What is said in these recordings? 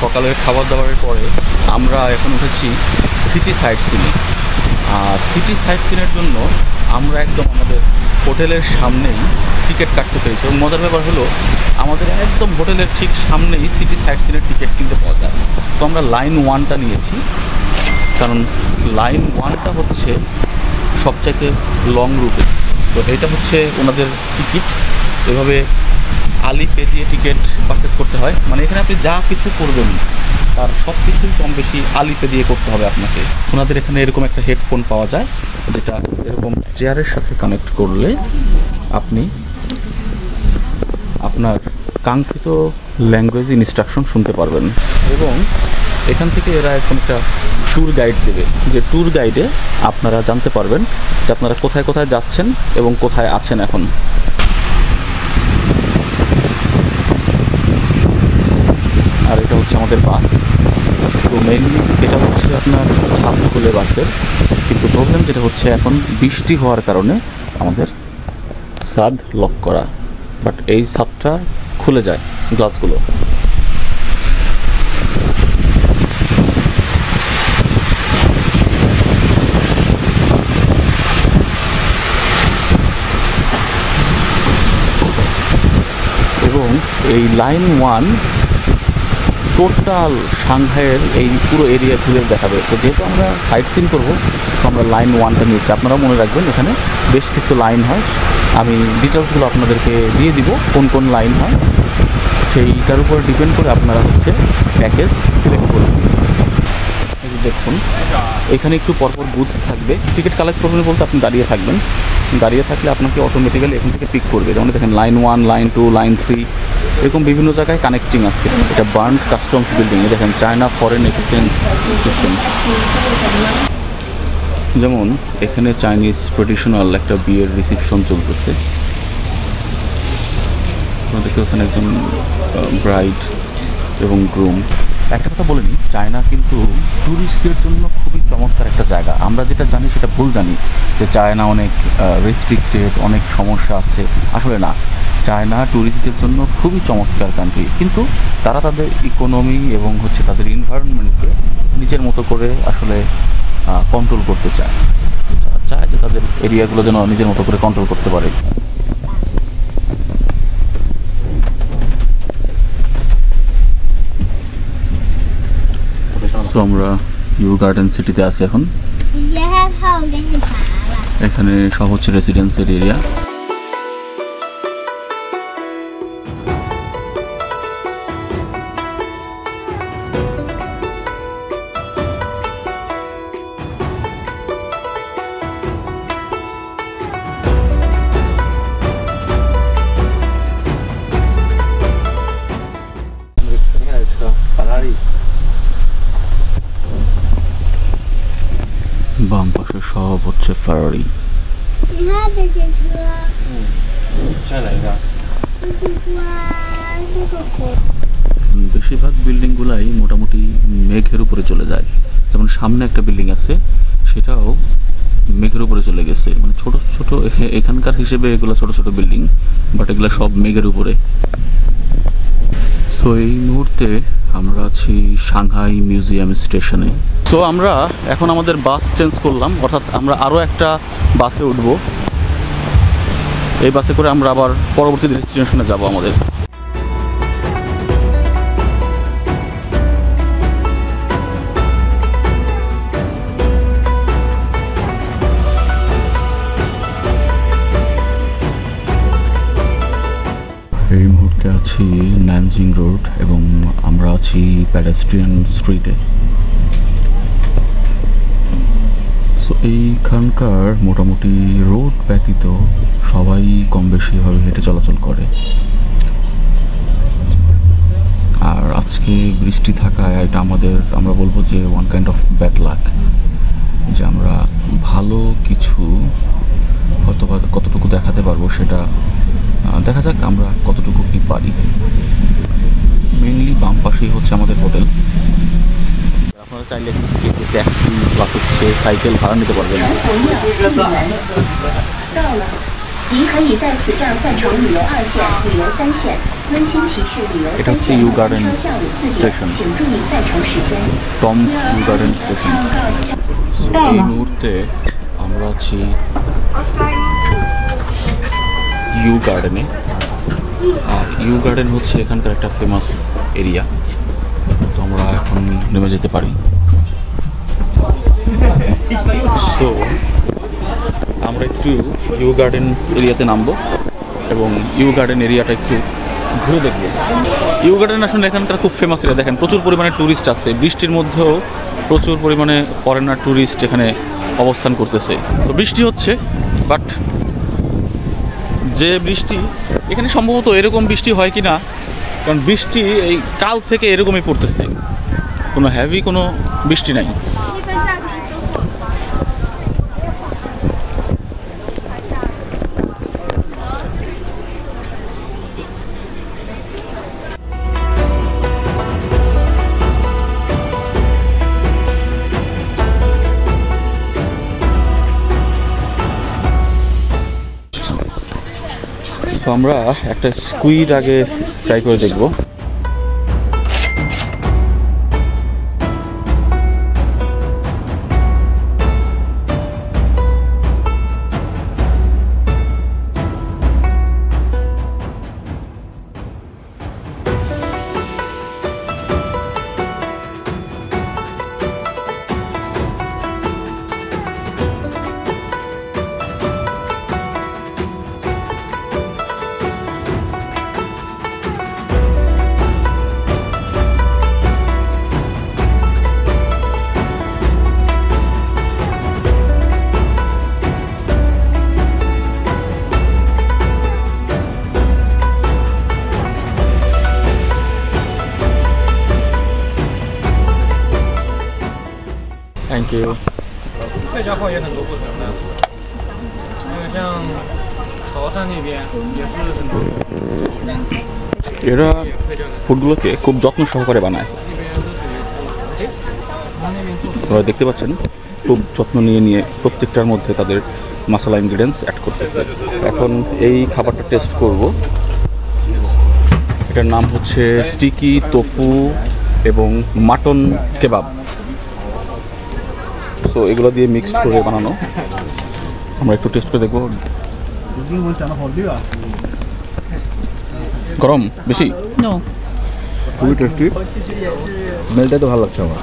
সকালের খাবার দাবারের পরে আমরা এখন উঠেছি সিটি সাইট সিনে। আর সিটি সাইট সিনের জন্য আমরা একদম আমাদের হোটেলের সামনেই টিকিট কাটতে পেরেছি। এবং মজার ব্যাপার হলো আমাদের একদম হোটেলের ঠিক সামনেই সিটি সাইট সিনের টিকিট কিনতে পাওয়া যায়। তো আমরা লাইন 1টা নিয়েছি, কারণ লাইন 1টা হচ্ছে সবচাইতে লং রুটে। তো এটা হচ্ছে ওনাদের টিকিট। এভাবে আলিপে দিয়ে টিকিট পারচেস করতে হয়, মানে এখানে আপনি যা কিছু করবেন তার সব কিছুই কম বেশি আলিপে দিয়ে করতে হবে আপনাকে। ওনাদের এখানে এরকম একটা হেডফোন পাওয়া যায়, যেটা এরকম চেয়ারের সাথে কানেক্ট করলে আপনি আপনার কাঙ্ক্ষিত ল্যাঙ্গুয়েজ ইনস্ট্রাকশন শুনতে পারবেন। এবং এখান থেকে এরা এখন একটা ট্যুর গাইড দেবে, যে ট্যুর গাইডে আপনারা জানতে পারবেন যে আপনারা কোথায় কোথায় যাচ্ছেন এবং কোথায় আছেন এখন। আর এটা হচ্ছে আমাদের বাস। তো মেইনলি এটা হচ্ছে আপনার ছাদ খুলে বাসের, কিন্তু প্রবলেম যেটা হচ্ছে এখন বৃষ্টি হওয়ার কারণে আমাদের ছাদ লক করা, বাট এই ছাদটা খুলে যায় গ্লাসগুলো। এবং এই লাইন 1 টোটাল সাংহাইয়ের এই পুরো এরিয়া ঘুরে দেখাবে। তো যেহেতু আমরা সাইট সিন করবো, তো আমরা লাইন 1টা নিয়েছি। আপনারাও মনে রাখবেন এখানে বেশ কিছু লাইন হয়, আমি ডিটেলসগুলো আপনাদেরকে দিয়ে দিব কোন কোন লাইন হয়, সেইটার উপর ডিপেন্ড করে আপনারা হচ্ছে প্যাকেজ সিলেক্ট করবেন। দেখুন এখানে একটু পরপর বুথ থাকবে। টিকিট কালেক্ট করবেন বলতে আপনি দাঁড়িয়ে থাকবেন, দাঁড়িয়ে থাকলে আপনাকে অটোমেটিক্যালি এখান থেকে পিক করবে। যেমন দেখেন লাইন 1, লাইন 2, লাইন 3 এরকম বিভিন্ন জায়গায় কানেক্টিং আছে। এটা বার্ন কাস্টমস বিল্ডিং, দেখেন চায়না ফরেন এক্সচেঞ্জ সিস্টেম। যেমন এখানে চাইনিজ ট্রেডিশনাল একটা বিয়ের রিসেপশন চলতেছে। দেখতে পাচ্ছেন একজন ব্রাইড এবং গ্রুম। একটা কথা বলে নিই, চায়না কিন্তু ট্যুরিস্টদের জন্য খুবই চমৎকার একটা জায়গা। আমরা যেটা জানি সেটা ভুল জানি যে চায়না অনেক রেস্ট্রিক্টেড, অনেক সমস্যা আছে। আসলে না, চায়না ট্যুরিস্টদের জন্য খুবই চমৎকার কান্ট্রি, কিন্তু তারা তাদের ইকোনমি এবং হচ্ছে তাদের এনভায়রনমেন্টকে নিজের মতো করে আসলে কন্ট্রোল করতে চায়। চায় যে তাদের এরিয়াগুলো যেন নিজের মতো করে কন্ট্রোল করতে পারে। তো আমরা ইউ গার্ডেন সিটিতে আছি এখন। এখানে সব হচ্ছে রেসিডেন্সিয়াল এরিয়া। বাম পাশে সব হচ্ছে ফারারি। বেশিরভাগ বিল্ডিংগুলাই মোটামুটি মেঘের উপরে চলে যায়। যেমন সামনে একটা বিল্ডিং আছে, সেটাও মেঘের উপরে চলে গেছে। মানে ছোট ছোট এখানকার হিসেবে এগুলো ছোট ছোট বিল্ডিং, বাট এগুলো সব মেঘের উপরে। সো এই মুহূর্তে আমরা আছি সাংহাই মিউজিয়াম স্টেশনে। তো আমরা এখন আমাদের বাস চেঞ্জ করলাম, অর্থাৎ আমরা আরও একটা বাসে উঠবো। এই বাসে করে আমরা আবার পরবর্তী ডেস্টিনেশনে যাব আমাদের। এই মুহূর্তে আছি ন্যানজিং রোড এবং আমরা আছি প্যাডেস্ট্রিয়ান স্ট্রিটে। সো এইখানকার মোটামুটি রোড ব্যতীত সবাই কম বেশিভাবে হেঁটে চলাচল করে। আর আজকে বৃষ্টি থাকায় এটা আমরা বলবো যে one kind of bad luck, যে আমরা ভালো কিছু হয়তো কতটুকু দেখাতে পারবো সেটা দেখা যাক আমরা কতটুকু কি পারি। মেইনলি বাম পাশেই হচ্ছে আমাদের হোটেল। আপনারা চাইলে ট্যাক্সি প্লাস হচ্ছে সাইকেল ভাড়া নিতে পারবেন। 您可以在此站换乘旅游2线、旅游3线。温馨提示：旅游3线车下午4点，请注意载乘时间。টম ইউ গার্ডেন স্টেশন। এই মুহূর্তে আমরা আছি ইউ গার্ডেনে। আর ইউ গার্ডেন হচ্ছে এখানকার একটা ফেমাস এরিয়া। তো আমরা এখন নেমে যেতে পারি। সো আমরা একটু ইউ গার্ডেন এরিয়াতে নামবো এবং ইউ গার্ডেন এরিয়াটা একটু ঘুরে দেখবো। ইউ গার্ডেন আসলে এখানকার খুব ফেমাস এরিয়া। দেখেন প্রচুর পরিমাণে ট্যুরিস্ট আছে, বৃষ্টির মধ্যেও প্রচুর পরিমাণে ফরেনার ট্যুরিস্ট এখানে অবস্থান করতেছে। তো বৃষ্টি হচ্ছে, বাট যে বৃষ্টি এখানে সম্ভবত এরকম বৃষ্টি হয় কি না, কারণ বৃষ্টি এই কাল থেকে এরকমই পড়তেছে, কোনো হ্যাভি কোনো বৃষ্টি নাই। তো আমরা একটা স্কুইড আগে ট্রাই করে দেখব। Thank you. 菜价号也很多不同的，还有像潮汕那边也是很多。 এরা ফুডগুলোকে খুব যত্ন সহকারে বানায়। আপনারা দেখতে পাচ্ছেন খুব যত্ন নিয়ে নিয়ে প্রত্যেকটার মধ্যে তাদের মশলা ইনগ্রিডিয়েন্টস অ্যাড করতেছে। এখন এই খাবারটা টেস্ট করব। এটার নাম হচ্ছে স্টিকি তোফু এবং মাটন কেবাব। তো এগুলো দিয়ে মিক্সড করে বানানো। আমরা একটু টেস্ট করে দেখব। গরম বেশি? নো, খুবই টেস্টি, স্মেলটা তো ভালো লাগছে আমার।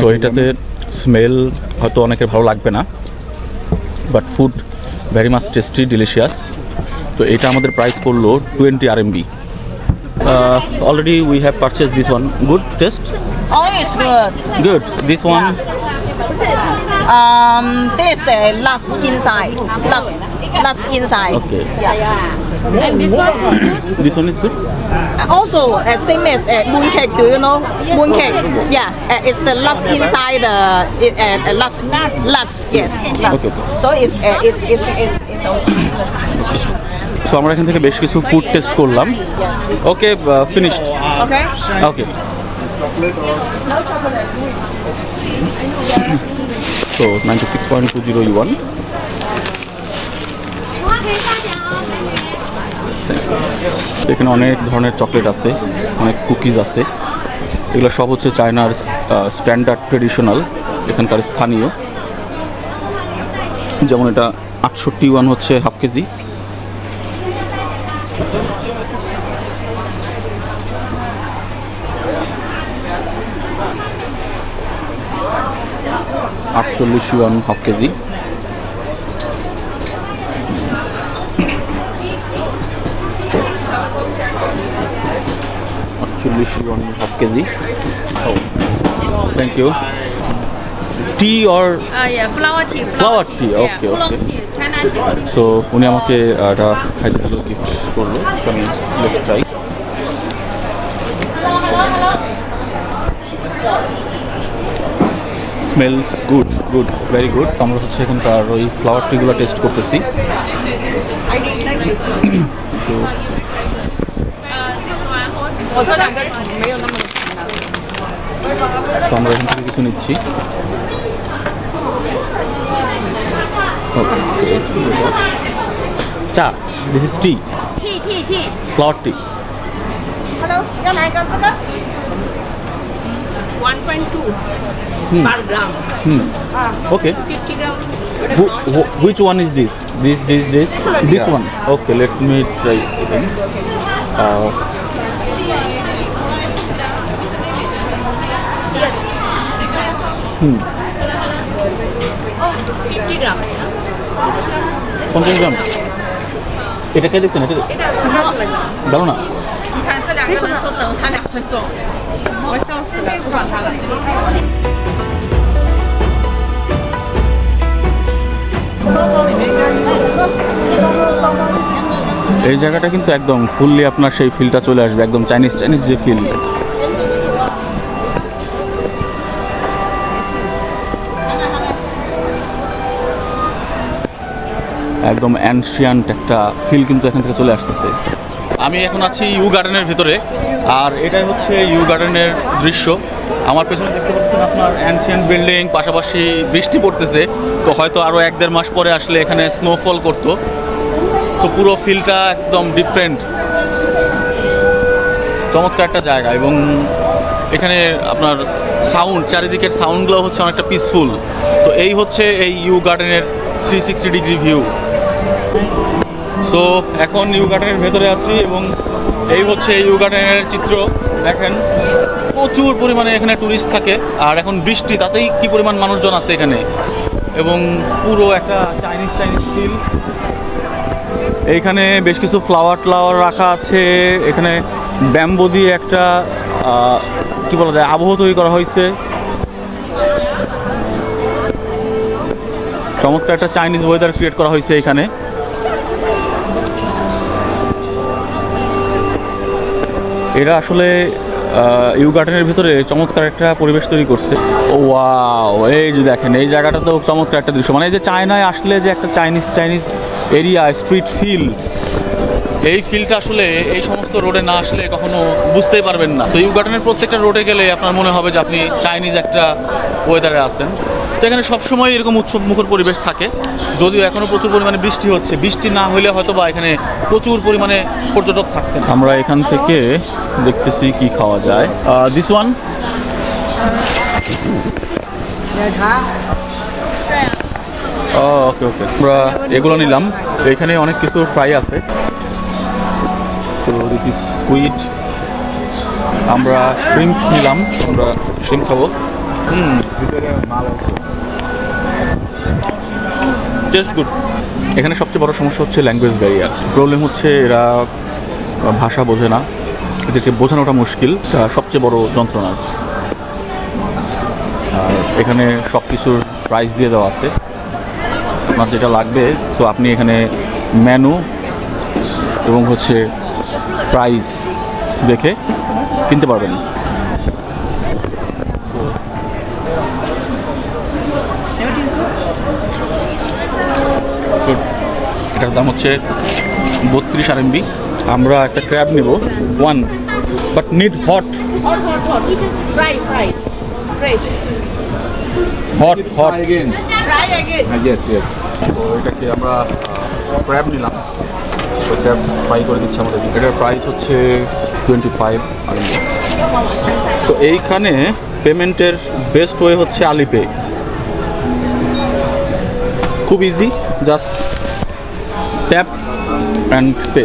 তো এটাতে স্মেল হয়তো অনেকের ভালো লাগবে না, but food very much tasty, delicious. তো এটা আমাদের প্রাইস পড়লো 20 RMB। Already we have purchased this one. Good taste? oh, it's good. Good. This one? This nuts inside. Nuts inside. Okay. Yeah. And this one? This one is good? Also, same as mooncake. Do you know mooncake? Yeah, it's the nuts inside the nuts. Yes. Nuts. Okay. So it's So আমরা এখান থেকে বেশ কিছু food taste করলাম। ওকে, finished. okay. ওকে। So 96.20 yuan. এখানে অনেক ধরনের chocolate আছে, অনেক কুকিজ আছে। এগুলো সব হচ্ছে চায়নার স্ট্যান্ডার্ড ট্রেডিশনাল, এখানকার স্থানীয়। যেমন এটা 68 yuan হচ্ছে half kg. $48 half kg. 48 yuan half kg. Thank you. tea or yeah, flower tea. flower tea? Okay, Oolong okay. tea, China tea. So উনি আমাকে এটা খাইতে দিল, গিফট করলো। আমি let's try. Smells good, good, very good. আমরা হচ্ছে এখানকার ওই ফ্লাওয়ার টিগুলো টেস্ট করতেছি। 我这两个虫没有那么长的。 তো আমরা এখান থেকে কিছু নিচ্ছি। চা, this is tea. Tea. Flower tea. Hello， 要哪一个？这个1.2 per gram。Okay. 50 gram。 Which one is this? This one. Okay, let me try again. Oh, 50 gram。 50 গ্রাম। এটা কে দেখছেন? এটা ভালো না?你看这两个人说等他2分钟，我笑死了，不管他了。 এই জায়গাটা কিন্তু একদম ফুললি আপনার সেই ফিলটা চলে আসবে, একদম চাইনিজ যে ফিল। একদম অ্যানশিয়ান্ট একটা ফিল কিন্তু এখান থেকে চলে আসতেছে। আমি এখন আছি ইউ গার্ডেনের ভিতরে, আর এটাই হচ্ছে ইউ গার্ডেনের দৃশ্য। আমার পেছনে দেখতে পাচ্ছেন আপনার অ্যানশিয়ান্ট বিল্ডিং, পাশাপাশি বৃষ্টি পড়তেছে। তো হয়তো আরও 1-1.5 মাস পরে আসলে এখানে স্নোফল করতো। তো পুরো ফিলটা একদম ডিফারেন্ট, চমৎকার একটা জায়গা। এবং এখানে আপনার সাউন্ড, চারিদিকের সাউন্ডগুলো হচ্ছে অনেকটা পিসফুল। তো এই হচ্ছে এই ইউ গার্ডেনের 360 ডিগ্রি ভিউ। সো এখন ইউ গার্ডেনের ভেতরে আছি এবং এই হচ্ছে ইউ গার্ডেনের চিত্র। দেখেন প্রচুর পরিমাণে এখানে টুরিস্ট থাকে, আর এখন বৃষ্টি, তাতেই কি পরিমাণ মানুষজন আছে এখানে। এবং পুরো একটা চাইনিজ ফিল। এইখানে বেশ কিছু ফ্লাওয়ার রাখা আছে। এখানে ব্যাম্বো দিয়ে একটা কি বলা যায় আবহ তৈরি করা হয়েছে। চমৎকার একটা চাইনিজ ওয়েদার ক্রিয়েট করা হয়েছে এখানে। এরা আসলে ইউ গার্ডেনের ভিতরে চমৎকার একটা পরিবেশ তৈরি করছে। ও ওয়াও, এই যে দেখেন এই জায়গাটা তো চমৎকার একটা দৃশ্য। মানে এই যে চায়নায় আসলে যে একটা চাইনিজ এরিয়া, স্ট্রিট ফিল, এই ফিলটা আসলে এই সমস্ত রোডে না আসলে কখনো বুঝতেই পারবেন না। তো ইউ গার্ডেনের প্রত্যেকটা রোডে গেলে আপনার মনে হবে যে আপনি চাইনিজ একটা ওয়েদারে আছেন। তো এখানে সবসময় এরকম উৎসব মুখর পরিবেশ থাকে, যদিও এখনও প্রচুর পরিমাণে বৃষ্টি হচ্ছে। বৃষ্টি না হলে হয়তো বা এখানে প্রচুর পরিমাণে পর্যটক থাকতেন। আমরা এখান থেকে দেখতেছি কি খাওয়া যায়। দিস ওয়ান, ওকে আমরা এগুলো নিলাম। এখানে অনেক কিছু ফ্রাই আছে। তো দিস ইজ স্কুইড। আমরা শ্রিম্প নিলাম, আমরা শ্রিম্প খাবো। Taste good. এখানে সবচেয়ে বড় সমস্যা হচ্ছে ল্যাঙ্গুয়েজ ব্যারিয়ার। প্রবলেম হচ্ছে এরা ভাষা বোঝে না, এদেরকে বোঝানোটা মুশকিল, সবচেয়ে বড় যন্ত্রণা। আর এখানে সব কিছুর প্রাইস দিয়ে দেওয়া আছে, আপনার যেটা লাগবে। সো আপনি এখানে মেনু এবং হচ্ছে প্রাইস দেখে কিনতে পারবেন। এটার দাম হচ্ছে 32 RMB। আমরা একটা ক্র্যাব নেব, ওয়ান, বাট নিড হট। তো এটাকে আমরা ক্র্যাব নিলাম, ওই ক্র্যাব ফ্রাই করে দিচ্ছি আমাদের। এটার প্রাইস হচ্ছে 25 RMB। তো এইখানে পেমেন্টের বেস্ট ওয়ে হচ্ছে আলিপে। খুব easy, just tap and pay.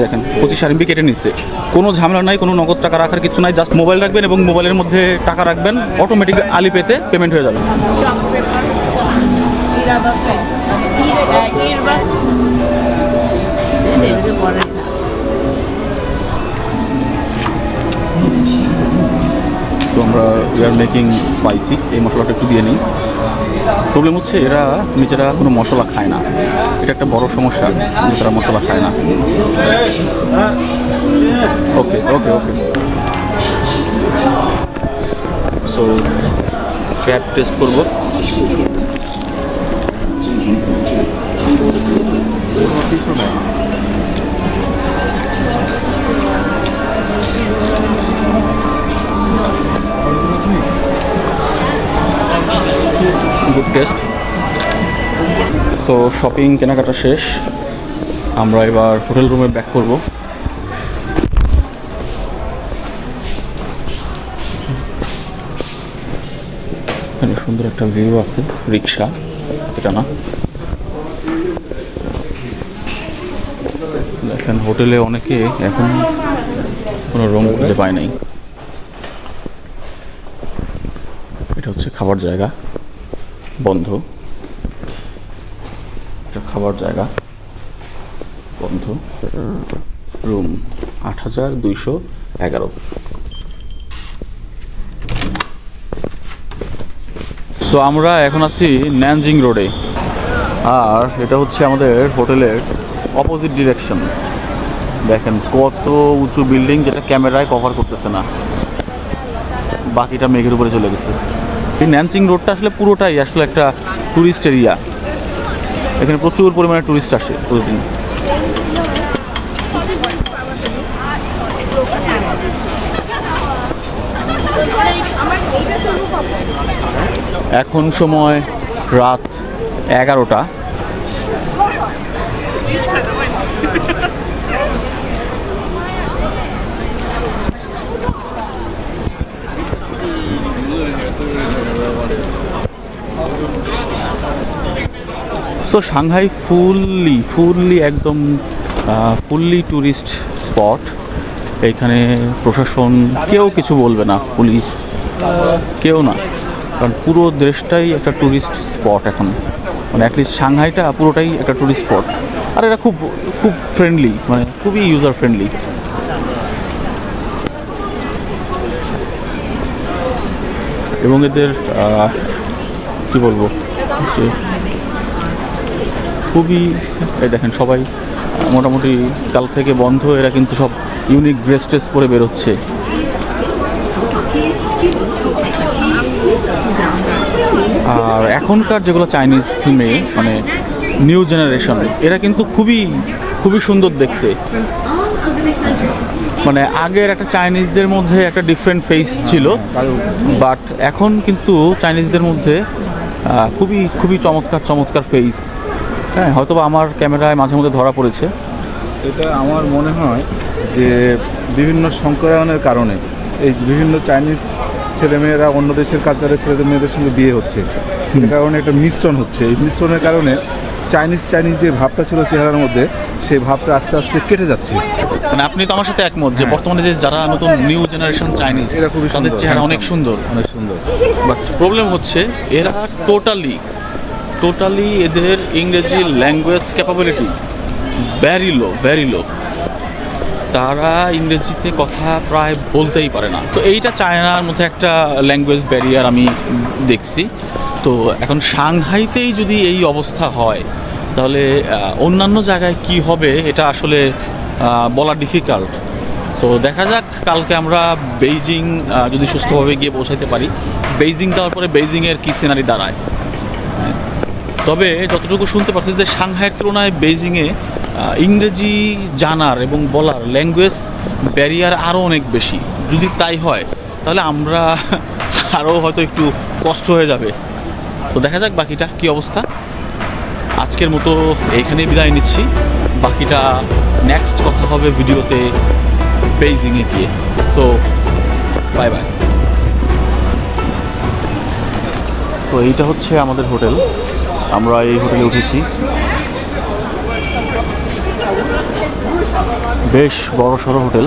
দেখেন 25 RMB কেটে নিচ্ছে। কোনো ঝামেলা নাই, কোনো নগদ টাকা রাখার কিছু নাই। জাস্ট মোবাইল রাখবেন এবং মোবাইলের মধ্যে টাকা রাখবেন, অটোমেটিক আলিপেতে পেমেন্ট হয়ে যাবে। তো আমরা উই আর মেকিং স্পাইসি। এই মশলাটা একটু দিয়ে নিই। প্রবলেম হচ্ছে এরা নিজেরা কোনো মশলা খায় না, এটা একটা বড় সমস্যা, নিজেরা মশলা খায় না। ওকে ওকে ওকে সো ক্র্যাব টেস্ট করবো। Good test. তো শপিং কেনাকাটা শেষ, আমরা এবার হোটেল রুমে ব্যাক করব। এখানে সুন্দর একটা ভিউ আছে, রিক্সা, এটা না। দেখেন হোটেলে অনেকে এখন কোনো রুম খুঁজে পায় নাই। এটা হচ্ছে খাবার জায়গা, বন্ধ। এটা খাবার জায়গা বন্ধ। রুম 8211। সো আমরা এখন আছি ন্যানজিং রোডে, আর এটা হচ্ছে আমাদের হোটেলের অপোজিট ডিরেকশন। দেখেন কত উঁচু বিল্ডিং, যেটা ক্যামেরায় কভার করতেছে না, বাকিটা মেঘের উপরে চলে গেছে। এই ন্যানজিং রোডটা আসলে পুরোটাই আসলে একটা ট্যুরিস্ট এরিয়া, এখানে প্রচুর পরিমাণে ট্যুরিস্ট আসে প্রতিদিন। এখন সময় রাত 11টা। তো সাংহাই ফুললি একদম ফুললি ট্যুরিস্ট স্পট। এইখানে প্রশাসন কেউ কিছু বলবে না, পুলিশ কেউ না, কারণ পুরো দেশটাই একটা ট্যুরিস্ট স্পট এখন। মানে অ্যাটলিস্ট সাংহাইটা পুরোটাই একটা ট্যুরিস্ট স্পট। আর এটা খুব খুব ফ্রেন্ডলি, মানে খুবই ইউজার ফ্রেন্ডলি। এবং এদের কী বলবো, যে খুবই, এই দেখেন সবাই মোটামুটি কাল থেকে বন্ধ, এরা কিন্তু সব ইউনিক ড্রেস ট্রেস পরে বেরোচ্ছে। আর এখনকার যেগুলো চাইনিজ মেয়ে, মানে নিউ জেনারেশন, এরা কিন্তু খুবই সুন্দর দেখতে। মানে আগের একটা চাইনিজদের মধ্যে একটা ডিফারেন্ট ফেস ছিল, বাট এখন কিন্তু চাইনিজদের মধ্যে খুবই চমৎকার ফেস। হ্যাঁ, হয়তো আমার ক্যামেরায় মাঝে মধ্যে ধরা পড়েছে। এটা আমার মনে হয় যে বিভিন্ন সংকরায়নের কারণে এই বিভিন্ন চাইনিজ ছেলেমেয়েরা অন্য দেশের কালচারের ছেলেদের মেয়েদের সঙ্গে বিয়ে হচ্ছে, এর কারণে একটা মিশ্রণ হচ্ছে। এই মিশ্রণের কারণে চাইনিজ যে ভাবটা ছিল চেহারার মধ্যে, সেই ভাবটা আস্তে আস্তে কেটে যাচ্ছে। মানে আপনি তো আমার সাথে একমত যে বর্তমানে যে যারা নতুন নিউ জেনারেশন চাইনিজ, তাদের চেহারা অনেক সুন্দর। বাট প্রবলেম হচ্ছে এরা টোটালি এদের ইংরেজি ল্যাঙ্গুয়েজ ক্যাপাবিলিটি ভেরি লো। তারা ইংরেজিতে কথা প্রায় বলতেই পারে না। তো এইটা চায়নার মধ্যে একটা ল্যাঙ্গুয়েজ ব্যারিয়ার আমি দেখছি। তো এখন সাংহাইতেই যদি এই অবস্থা হয়, তাহলে অন্যান্য জায়গায় কি হবে এটা আসলে বলা ডিফিকাল্ট। সো দেখা যাক, কালকে আমরা বেইজিং যদি সুস্থভাবে গিয়ে পৌঁছাতে পারি, বেইজিং যাওয়ার পরে বেইজিংয়ের কী সিনারি দাঁড়ায়। তবে যতটুকু শুনতে পাচ্ছি যে সাংহাইয়ের তুলনায় বেইজিংয়ে ইংরেজি জানার এবং বলার ল্যাঙ্গুয়েজ ব্যারিয়ার আরও অনেক বেশি। যদি তাই হয় তাহলে আমরা আরও হয়তো একটু কষ্ট হয়ে যাবে। তো দেখা যাক বাকিটা কী অবস্থা। আজকের মতো এইখানেই বিদায় নিচ্ছি, বাকিটা নেক্সট কথা হবে ভিডিওতে বেইজিংয়ে গিয়ে। So bye. তো এইটা হচ্ছে আমাদের হোটেল, আমরা এই হোটেলে উঠেছি। বেশ বড় সড়ো হোটেল।